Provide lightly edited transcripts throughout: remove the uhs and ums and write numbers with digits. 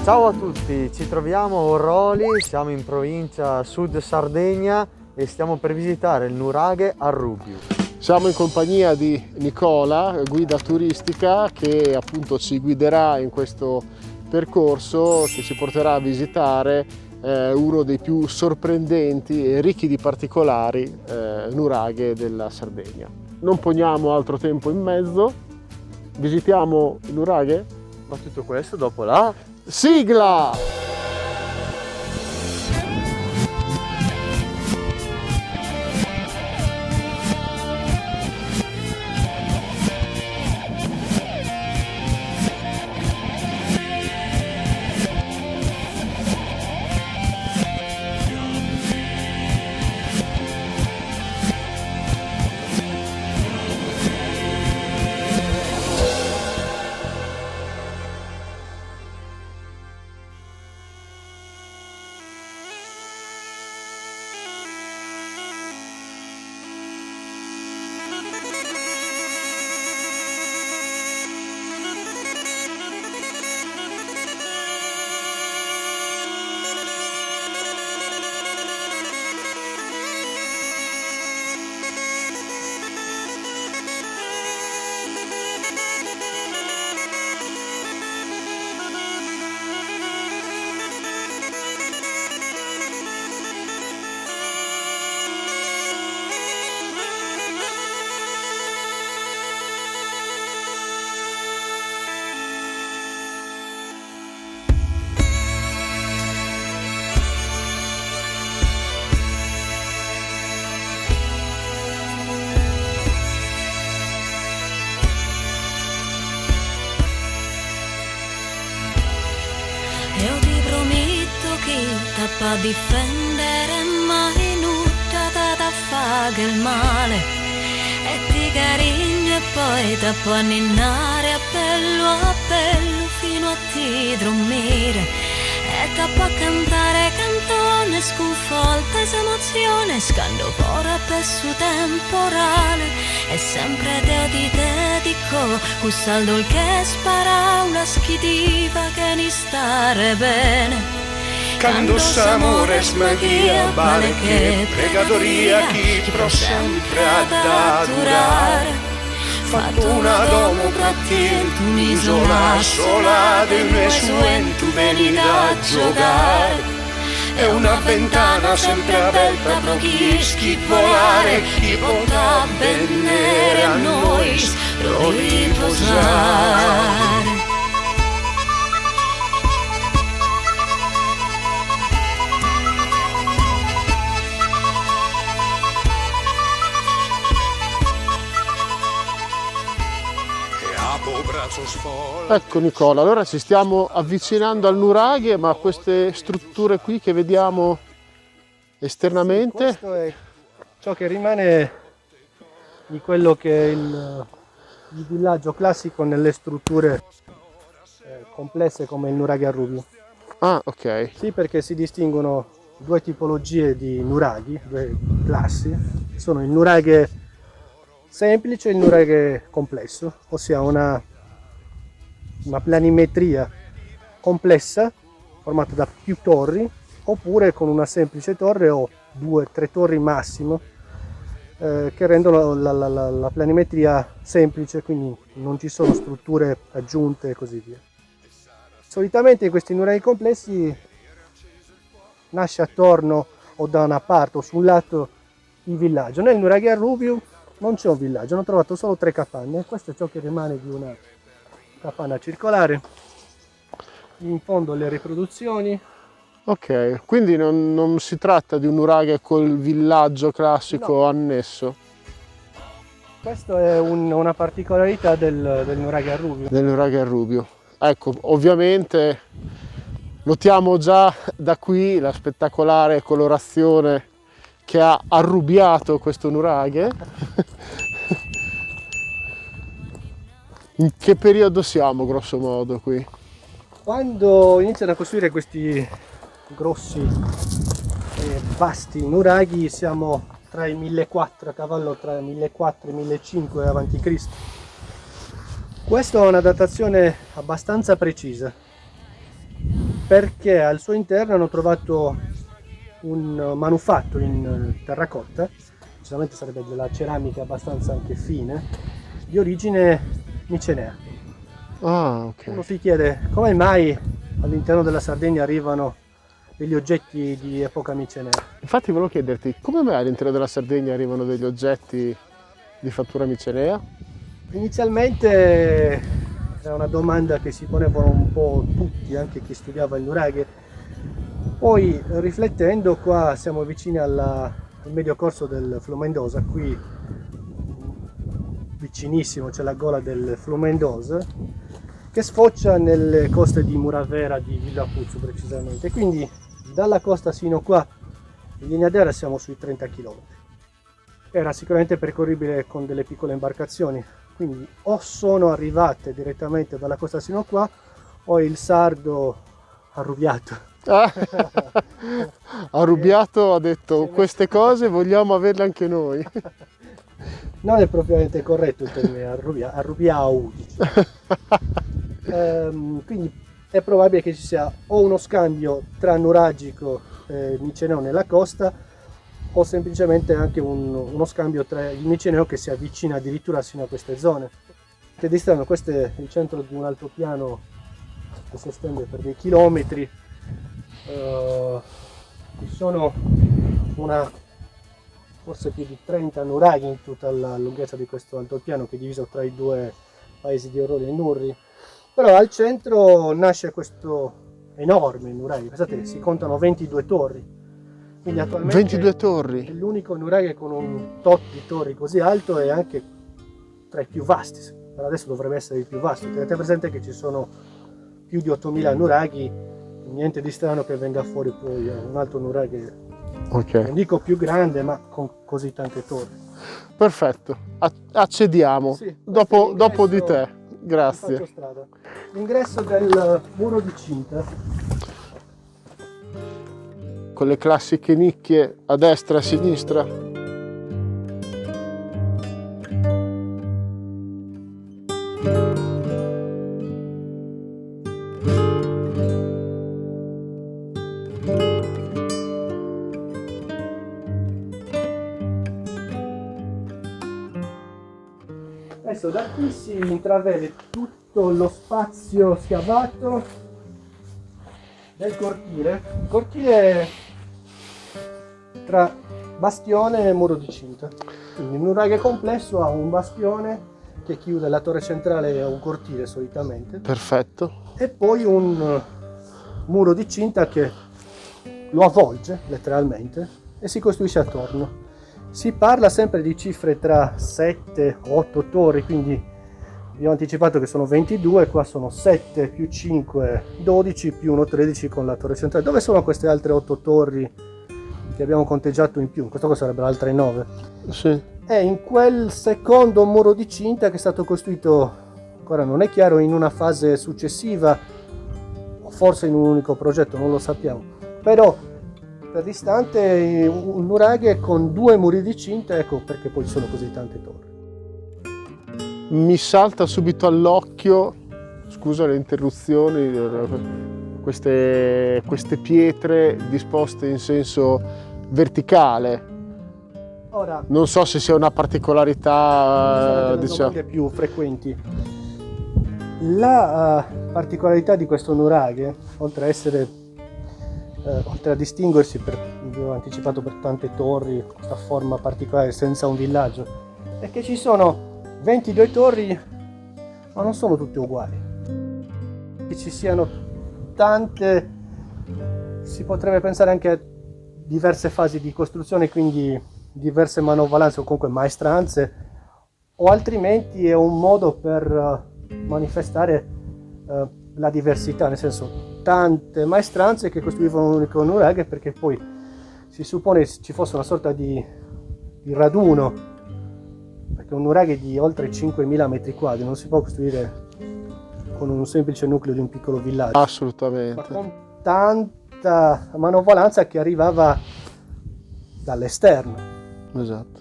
Ciao a tutti, ci troviamo a Orroli, siamo in provincia Sud Sardegna e stiamo per visitare il nuraghe Arrubiu. Siamo in compagnia di Nicola, guida turistica, che appunto ci guiderà in questo percorso che ci porterà a visitare uno dei più sorprendenti e ricchi di particolari nuraghe della Sardegna. Non poniamo altro tempo in mezzo, visitiamo il nuraghe? Ma tutto questo dopo la sigla! Pa' difendere mai nulla da fare il male e ti carigno e poi ti può ninnare a bello fino a ti dormire e ti può cantare cantone sconfolta emozione scando fuori per su temporale e sempre ti dedico un saldo che spara una schidiva che ni stare bene. Quando s'amore smaghia, vale che pregadoria chi pro sempre ad adorare. Fatto una domo pratir, tu un'isola sola del mio sueño, tu veni da giocare. È una ventana sempre aperta pro chi volare, chi potrà venire a noi, pro riposare. Ecco Nicola, allora ci stiamo avvicinando al nuraghe, ma queste strutture qui che vediamo esternamente? Sì, questo è ciò che rimane di quello che è il villaggio classico nelle strutture complesse come il nuraghe Arrubiu. Ah, ok. Sì, perché si distinguono due tipologie di nuraghi, due classi. Sono il nuraghe semplice e il nuraghe complesso, ossia una planimetria complessa formata da più torri oppure con una semplice torre o 2-3 torri massimo che rendono la planimetria semplice, quindi non ci sono strutture aggiunte e così via. Solitamente in questi nuraghi complessi nasce attorno o da una parte o su un lato il villaggio. Nel nuraghe Arrubiu non c'è un villaggio, hanno trovato solo 3 capanne, questo è ciò che rimane di una capanna circolare, in fondo le riproduzioni. Ok, quindi non si tratta di un nuraghe col villaggio classico No. Annesso? Questa è una particolarità del nuraghe Arrubiu. Del nuraghe Arrubiu. Ecco, ovviamente notiamo già da qui la spettacolare colorazione che ha arrubbiato questo nuraghe. In che periodo siamo grosso modo qui? Quando iniziano a costruire questi grossi e vasti nuraghi siamo tra il 1400, a cavallo tra il 1400 e il 1500 a.C. Questa è una datazione abbastanza precisa. perché al suo interno hanno trovato un manufatto in terracotta, decisamente sarebbe della ceramica abbastanza anche fine, di origine micenea. Ah, Uno ok. si chiede come mai all'interno della Sardegna arrivano degli oggetti di epoca micenea. Infatti volevo chiederti, come mai all'interno della Sardegna arrivano degli oggetti di fattura micenea? Inizialmente era una domanda che si ponevano un po' tutti, anche chi studiava il nuraghe. Poi riflettendo, qua siamo vicini al medio corso del Flumendosa, qui vicinissimo c'è la gola del Flumendosa che sfocia nelle coste di Muravera, di Villapuzzo precisamente. Quindi dalla costa sino qua in linea d'aria siamo sui 30 km. Era sicuramente percorribile con delle piccole imbarcazioni, quindi o sono arrivate direttamente dalla costa sino qua o il sardo arrubbiato. Ah, Arrubbiato ha detto queste cose vogliamo averle anche noi. Non è propriamente corretto il termine arrubiau. Quindi è probabile che ci sia o uno scambio tra nuragico e miceneo nella costa, o semplicemente anche uno scambio tra il miceneo che si avvicina addirittura sino a queste zone. Che distano, questo è il centro di un altopiano che si estende per dei chilometri. Ci sono forse più di 30 nuraghi in tutta la lunghezza di questo altopiano, che è diviso tra i due paesi di Oroli e Nurri. Però al centro nasce questo enorme nuraghe, pensate, si contano 22 torri. Quindi attualmente 22 torri. è l'unico nuraghe con un tot di torri così alto e anche tra i più vasti. Per adesso dovrebbe essere il più vasto. Tenete presente che ci sono più di 8000 nuraghi, niente di strano che venga fuori poi un altro nuraghe, Ok, non dico più grande, ma con così tante torri. perfetto. Accediamo. Sì, Dopo, questo è dopo di l'ingresso. te. Grazie. Faccio strada. L'ingresso del muro di cinta. Con le classiche nicchie a destra e a sinistra. Adesso da qui si intravede tutto lo spazio scavato del cortile. Il cortile tra bastione e muro di cinta. Quindi un nuraghe complesso ha un bastione che chiude la torre centrale a un cortile solitamente, Perfetto. e poi un muro di cinta che lo avvolge letteralmente e si costruisce attorno. Si parla sempre di cifre tra 7 o 8 torri, quindi vi ho anticipato che sono 22, qua sono 7 più 5, 12 più 1, 13 con la torre centrale. Dove sono queste altre 8 torri che abbiamo conteggiato in più? In questo caso sarebbero altre 9. Sì. È in quel secondo muro di cinta che è stato costruito, ancora non è chiaro, in una fase successiva, o forse in un unico progetto, non lo sappiamo. Però per distante un nuraghe con 2 muri di cinta, ecco perché poi ci sono così tante torri. Mi salta subito all'occhio, scusa le interruzioni, queste pietre disposte in senso verticale. Ora, Non so se sia una particolarità, delle diciamo. domande più frequenti. La particolarità di questo nuraghe, oltre a distinguersi per, vi ho anticipato, per tante torri, questa forma particolare senza un villaggio, è che ci sono 22 torri, ma non sono tutte uguali. Che ci siano tante, si potrebbe pensare anche a diverse fasi di costruzione, quindi diverse manovalanze o comunque maestranze, o altrimenti è un modo per manifestare la diversità, nel senso tante maestranze che costruivano un unico nuraghe, perché poi si suppone ci fosse una sorta di raduno, perché un nuraghe di oltre 5.000 metri quadri non si può costruire con un semplice nucleo di un piccolo villaggio, ma Assolutamente. con tanta manovalanza che arrivava dall'esterno. Esatto.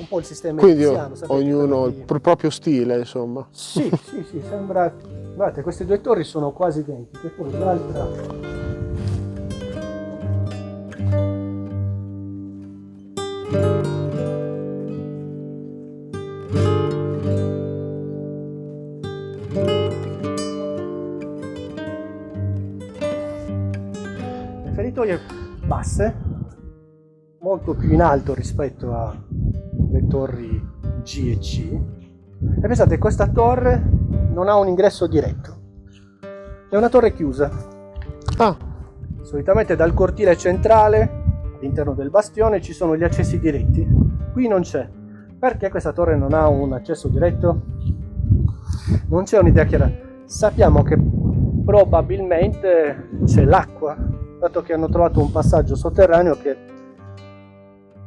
un po' il sistema Quindi egiziano, sapete, ognuno quello il proprio stile, insomma. Sì, sembra. Guardate, queste due torri sono quasi identiche, poi l'altra. Le feritoie basse, molto più in alto rispetto alle torri G e C. E pensate, questa torre non ha un ingresso diretto, è una torre chiusa. Ah, Solitamente dal cortile centrale all'interno del bastione ci sono gli accessi diretti, qui non c'è. Perché questa torre non ha un accesso diretto? Non c'è un'idea chiara. Sappiamo che probabilmente c'è l'acqua, dato che hanno trovato un passaggio sotterraneo che è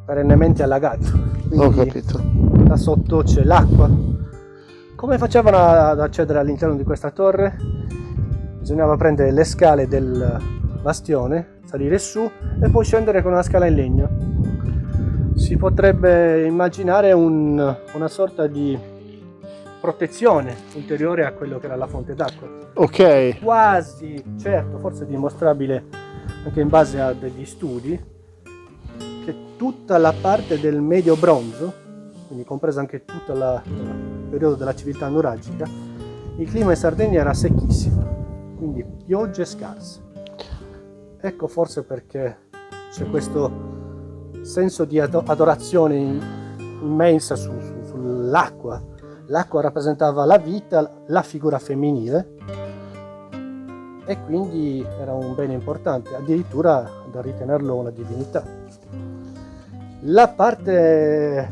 perennemente allagato. ho Quindi capito. da sotto c'è l'acqua. Come facevano ad accedere all'interno di questa torre? Bisognava prendere le scale del bastione, salire su e poi scendere con una scala in legno. Si potrebbe immaginare una sorta di protezione ulteriore a quello che era la fonte d'acqua. Ok, Quasi certo, forse dimostrabile anche in base a degli studi, che tutta la parte del medio bronzo, quindi compresa anche tutto il periodo della civiltà nuragica, il clima in Sardegna era secchissimo, quindi piogge scarse. Ecco forse perché c'è questo senso di adorazione immensa sull'acqua. L'acqua rappresentava la vita, la figura femminile, e quindi era un bene importante, addirittura da ritenerlo una divinità. La parte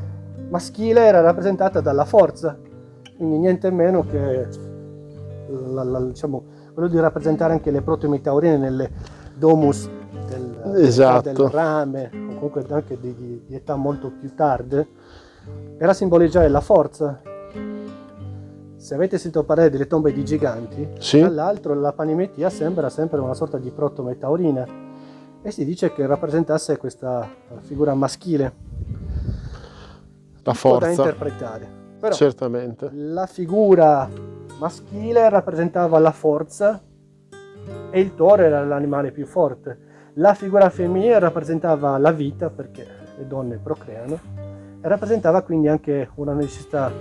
maschile era rappresentata dalla forza, quindi niente meno che diciamo, quello di rappresentare anche le protumi taurine nelle domus Esatto. del rame, o comunque anche di età molto più tarde, era simboleggiare la forza. Se avete sentito parlare delle tombe di giganti, Sì. dall'altro la panimetia sembra sempre una sorta di protome taurina, e si dice che rappresentasse questa figura maschile. La Da forza, interpretare. Però certamente. la figura maschile rappresentava la forza e il toro era l'animale più forte. La figura femminile rappresentava la vita, perché le donne procreano, e rappresentava quindi anche una necessità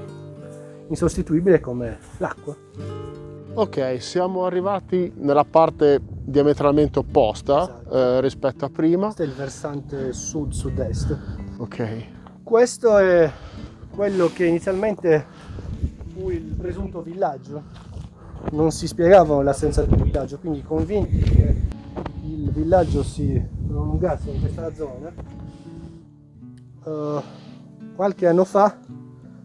insostituibile come l'acqua. Ok, siamo arrivati nella parte diametralmente opposta Esatto. rispetto a prima. Questo è il versante sud-sud-est. Ok, Questo è quello che inizialmente fu il presunto villaggio. Non si spiegava l'assenza del villaggio, quindi convinti che il villaggio si prolungasse in questa zona, qualche anno fa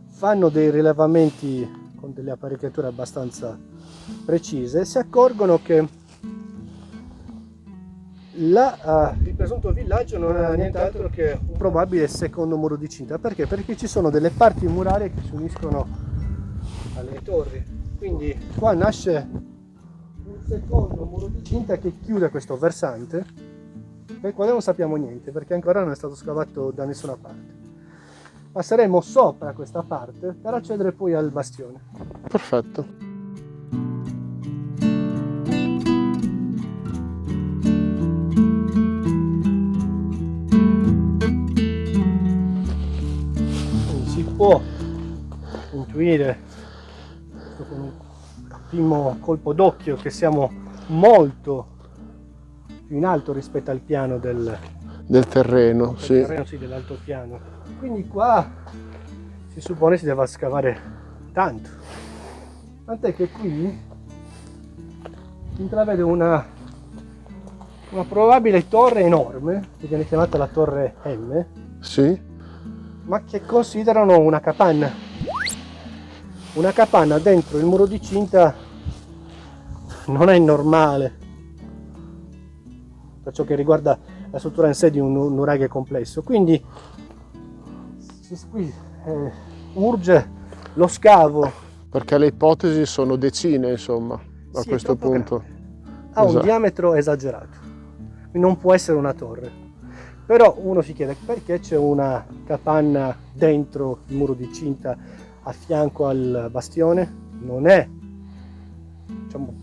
fanno dei rilevamenti con delle apparecchiature abbastanza precise e si accorgono che il presunto villaggio non era nient'altro che un probabile secondo muro di cinta. Perché? Perché ci sono delle parti murarie che si uniscono alle torri, quindi qua nasce un secondo muro di cinta che chiude questo versante, del quale non sappiamo niente perché ancora non è stato scavato da nessuna parte. Passeremo sopra questa parte per accedere poi al bastione. perfetto. Quindi si può intuire con un primo colpo d'occhio che siamo molto più in alto rispetto al piano del Del terreno, sì. terreno, sì, dell'altopiano. Quindi qua si suppone si debba scavare tanto. Tant'è che qui si intravede una probabile torre enorme, che viene chiamata la torre M, Sì, ma che considerano una capanna. Una capanna dentro il muro di cinta non è normale per ciò che riguarda la struttura in sé di un nuraghe complesso. Quindi qui urge lo scavo. perché le ipotesi sono decine, insomma, a Sì, è questo troppo punto. Ha un Esatto. diametro esagerato, quindi non può essere una torre. Però uno si chiede perché c'è una capanna dentro il muro di cinta a fianco al bastione. Non è, diciamo,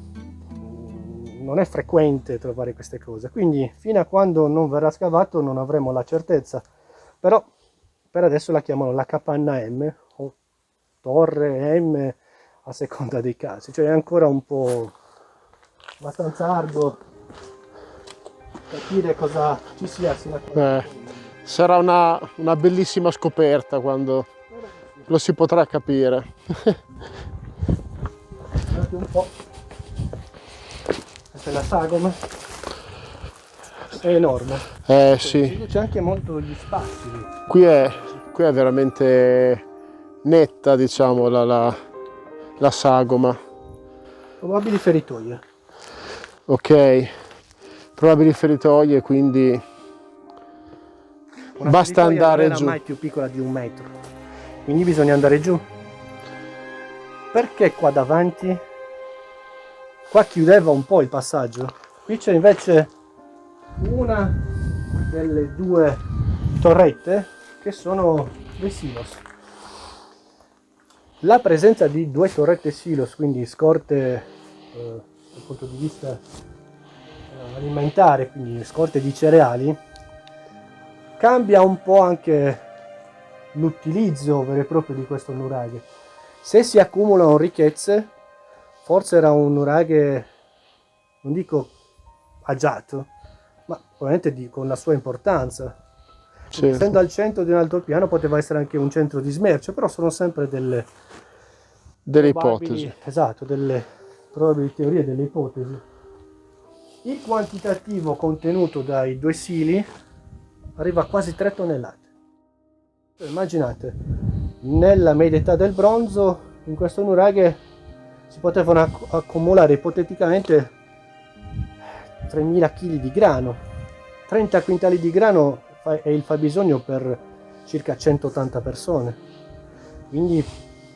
non è frequente trovare queste cose, quindi fino a quando non verrà scavato non avremo la certezza. Però per adesso la chiamano la capanna M o torre M a seconda dei casi, cioè è ancora un po' abbastanza arduo capire cosa ci sia sino a quando. Sarà una bellissima scoperta quando lo si potrà capire. Guardate un po', questa è la sagoma, è enorme. Si Sì, riduce anche molto gli spazi. qui è veramente netta, diciamo, la sagoma. Probabili feritoie. Ok, probabili feritoie, quindi Una basta feritoia andare non era giù. mai più piccola di 1 metro, quindi bisogna andare giù. Perché qua davanti? Qua chiudeva un po' il passaggio. Qui c'è invece una delle 2 torrette che sono dei silos. La presenza di 2 torrette silos, quindi scorte dal punto di vista alimentare, quindi scorte di cereali, cambia un po' anche l'utilizzo vero e proprio di questo nuraghe. Se si accumulano ricchezze, forse era un nuraghe, non dico agiato, ma probabilmente con la sua importanza. Certo. Essendo al centro di un altopiano poteva essere anche un centro di smercio, però sono sempre delle ipotesi. Esatto, delle probabili teorie, delle ipotesi. Il quantitativo contenuto dai 2 sili arriva a quasi 3 tonnellate. Immaginate, nella media età del bronzo, in questo nuraghe si potevano accumulare ipoteticamente 3.000 kg di grano. 30 quintali di grano è il fabbisogno per circa 180 persone. Quindi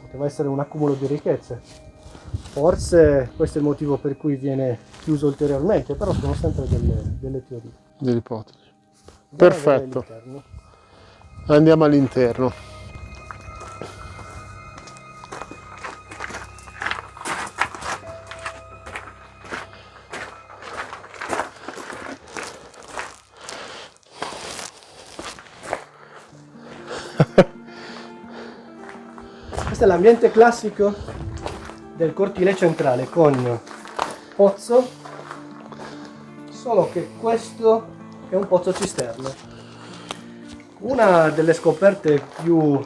poteva essere un accumulo di ricchezze. Forse questo è il motivo per cui viene chiuso ulteriormente, però sono sempre delle teorie. Delle ipotesi. Andiamo a Perfetto. vedere l'interno. Andiamo all'interno. Questo è l'ambiente classico del cortile centrale con pozzo, solo che questo è un pozzo cisterna. Una delle scoperte più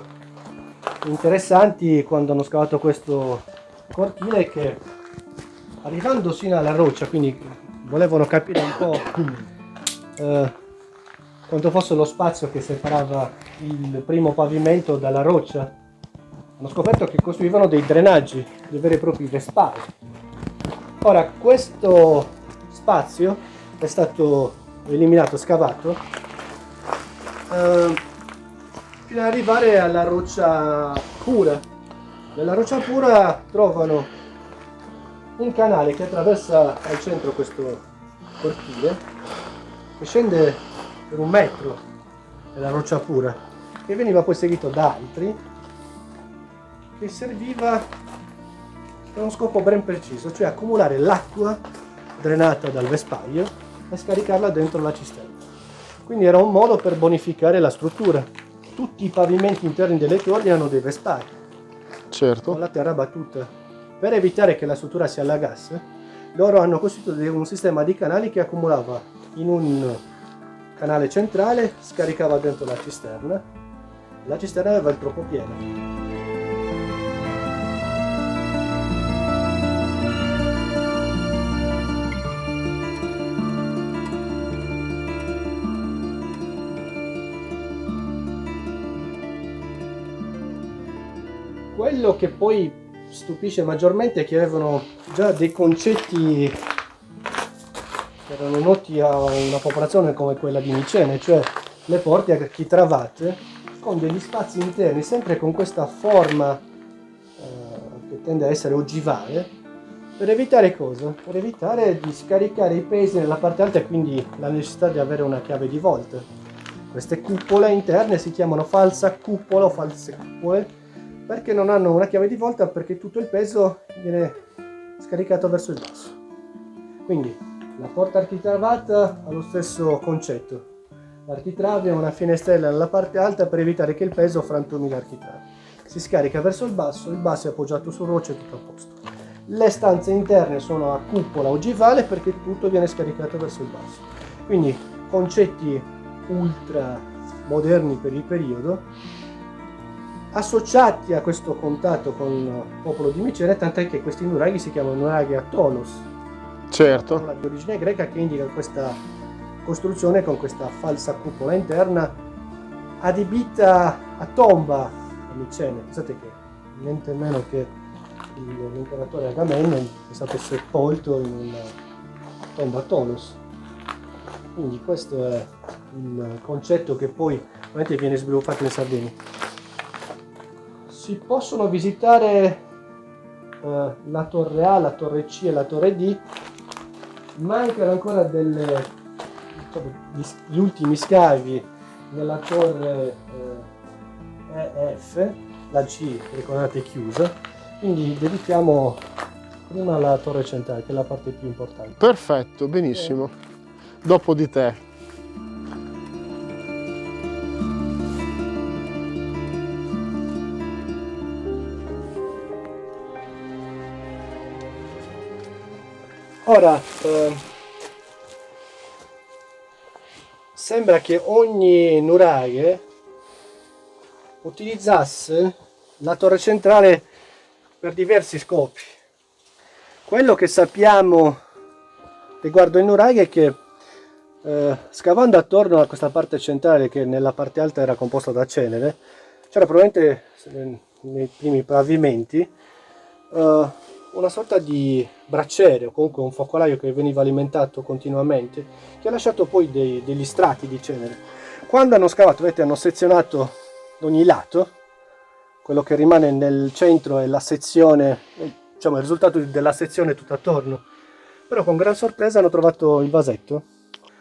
interessanti quando hanno scavato questo cortile è che arrivando sino alla roccia, quindi volevano capire un po' quanto fosse lo spazio che separava il primo pavimento dalla roccia, hanno scoperto che costruivano dei drenaggi, dei veri e propri vespari. Ora, questo spazio è stato eliminato, scavato, fino ad arrivare alla roccia pura. Nella roccia pura trovano un canale che attraversa al centro questo cortile, che scende per 1 metro nella roccia pura, che veniva poi seguito da altri, che serviva per uno scopo ben preciso, cioè accumulare l'acqua drenata dal vespaio e scaricarla dentro la cisterna. Quindi era un modo per bonificare la struttura. Tutti i pavimenti interni delle torri hanno dei vespari Certo. con la terra battuta. Per evitare che la struttura si allagasse, loro hanno costruito un sistema di canali che accumulava in un canale centrale, scaricava dentro la cisterna aveva il troppo pieno. Quello che poi stupisce maggiormente è che avevano già dei concetti che erano noti a una popolazione come quella di Micene, cioè le porte architravate con degli spazi interni, sempre con questa forma che tende a essere ogivale, per evitare cosa? Per evitare di scaricare i pesi nella parte alta e quindi la necessità di avere una chiave di volta. Queste cupole interne si chiamano falsa cupola o false cupole perché non hanno una chiave di volta, perché tutto il peso viene scaricato verso il basso. Quindi la porta architravata ha lo stesso concetto. L'architrave è una finestrella nella parte alta per evitare che il peso frantumi l'architrave. Si scarica verso il basso è appoggiato sul roccia e tutto a posto. Le stanze interne sono a cupola ogivale perché tutto viene scaricato verso il basso. Quindi concetti ultra moderni per il periodo, associati a questo contatto con il popolo di Micene, tant'è che questi nuraghi si chiamano nuraghi a tolos, Certo. parola di origine greca che indica questa costruzione con questa falsa cupola interna adibita a tomba a Micene. Pensate che niente meno che l'imperatore Agamennone è stato sepolto in una tomba a Tolos. Quindi questo è il concetto che poi ovviamente viene sviluppato in Sardegna. Si possono visitare la torre A, la torre C e la torre D. Mancano ancora gli ultimi scavi nella torre E e F, la C ricordate è chiusa, quindi dedichiamo prima alla torre centrale che è la parte più importante. Perfetto, benissimo. Dopo di te. Ora, sembra che ogni nuraghe utilizzasse la torre centrale per diversi scopi. Quello che sappiamo riguardo il nuraghe è che scavando attorno a questa parte centrale, che nella parte alta era composta da cenere, c'era probabilmente nei primi pavimenti una sorta di bracciere o comunque un focolaio che veniva alimentato continuamente, che ha lasciato poi degli strati di cenere. Quando hanno scavato, vedete, hanno sezionato ogni lato, quello che rimane nel centro è la sezione, diciamo il risultato della sezione tutto attorno. Però con gran sorpresa hanno trovato il vasetto.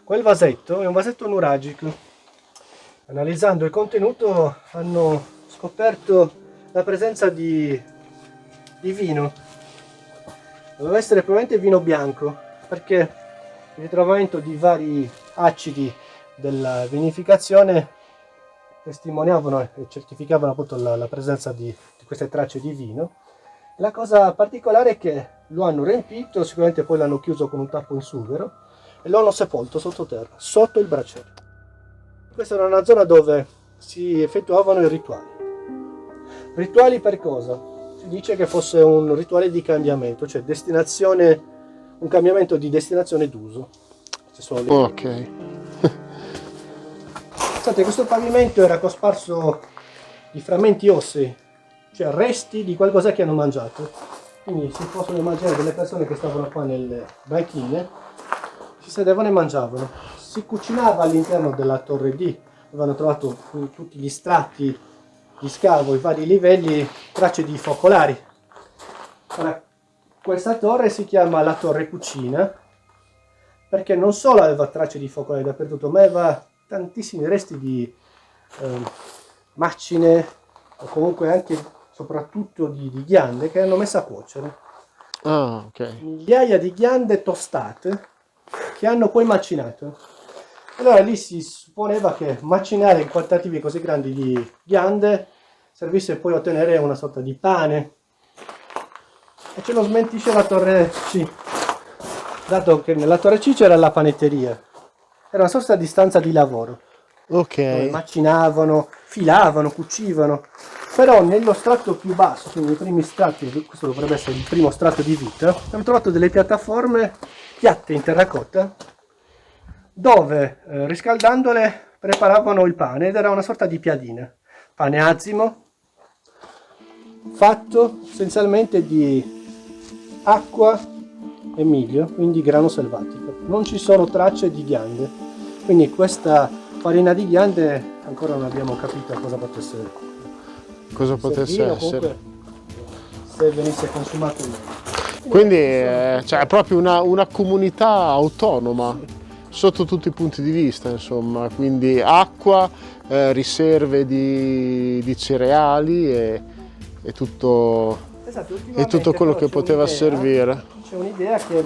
Quel vasetto è un vasetto nuragico. Analizzando il contenuto hanno scoperto la presenza di vino. Doveva essere probabilmente vino bianco, perché il ritrovamento di vari acidi della vinificazione testimoniavano e certificavano appunto la presenza di queste tracce di vino. La cosa particolare è che lo hanno riempito, sicuramente poi l'hanno chiuso con un tappo in sughero e lo hanno sepolto sottoterra, sotto il braciere. Questa era una zona dove si effettuavano i rituali. Rituali per cosa? Si dice che fosse un rituale di cambiamento, cioè un cambiamento di destinazione d'uso. Ok. Pensate, questo pavimento era cosparso di frammenti ossei, cioè resti di qualcosa che hanno mangiato. Quindi si possono immaginare delle persone che stavano qua nelle banchine, si sedevano e mangiavano. Si cucinava all'interno della torre D, avevano trovato in tutti gli strati di scavo, i vari livelli, tracce di focolari. Ora, questa torre si chiama la torre cucina perché non solo aveva tracce di focolari dappertutto, ma aveva tantissimi resti di macine o comunque anche soprattutto di ghiande che hanno messo a cuocere. Ah, ok. Migliaia di ghiande tostate che hanno poi macinato. Allora lì si supponeva che macinare in quantitativi così grandi di ghiande servisse poi a ottenere una sorta di pane. E ce lo smentisce la torre C, dato che nella torre C c'era la panetteria. Era una sorta di stanza di lavoro, dove Ok. macinavano, filavano, cucivano. Però nello strato più basso, quindi nei primi strati, questo dovrebbe essere il primo strato di vita, abbiamo trovato delle piattaforme piatte in terracotta, dove riscaldandole preparavano il pane ed era una sorta di piadina, pane azimo, fatto essenzialmente di acqua e miglio, quindi grano selvatico. Non ci sono tracce di ghiande, quindi questa farina di ghiande ancora non abbiamo capito cosa potesse servire o essere. essere. Se venisse consumato o meno. Quindi cioè, è proprio una comunità autonoma. sotto tutti i punti di vista, insomma, quindi acqua, riserve di cereali e tutto, Esatto, e tutto quello che poteva servire. C'è un'idea che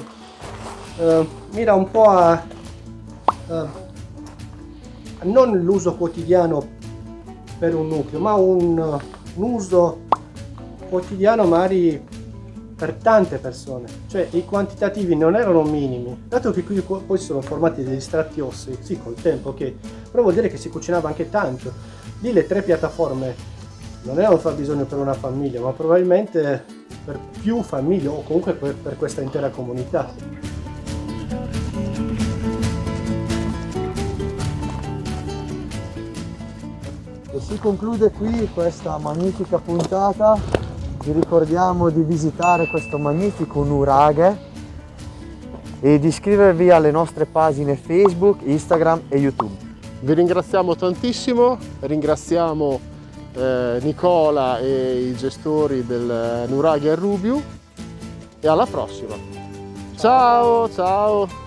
mira un po' a non l'uso quotidiano per un nucleo, ma un uso quotidiano magari per tante persone, cioè i quantitativi non erano minimi, dato che qui poi sono formati degli strati ossei, sì, col tempo, ok, però vuol dire che si cucinava anche tanto. Lì le 3 piattaforme non erano fabbisogno per una famiglia, ma probabilmente per più famiglie o comunque per questa intera comunità. E si conclude qui questa magnifica puntata. Vi ricordiamo di visitare questo magnifico nuraghe e di iscrivervi alle nostre pagine Facebook, Instagram e YouTube. Vi ringraziamo tantissimo, ringraziamo Nicola e i gestori del nuraghe a Rubiu e alla prossima. Ciao, ciao!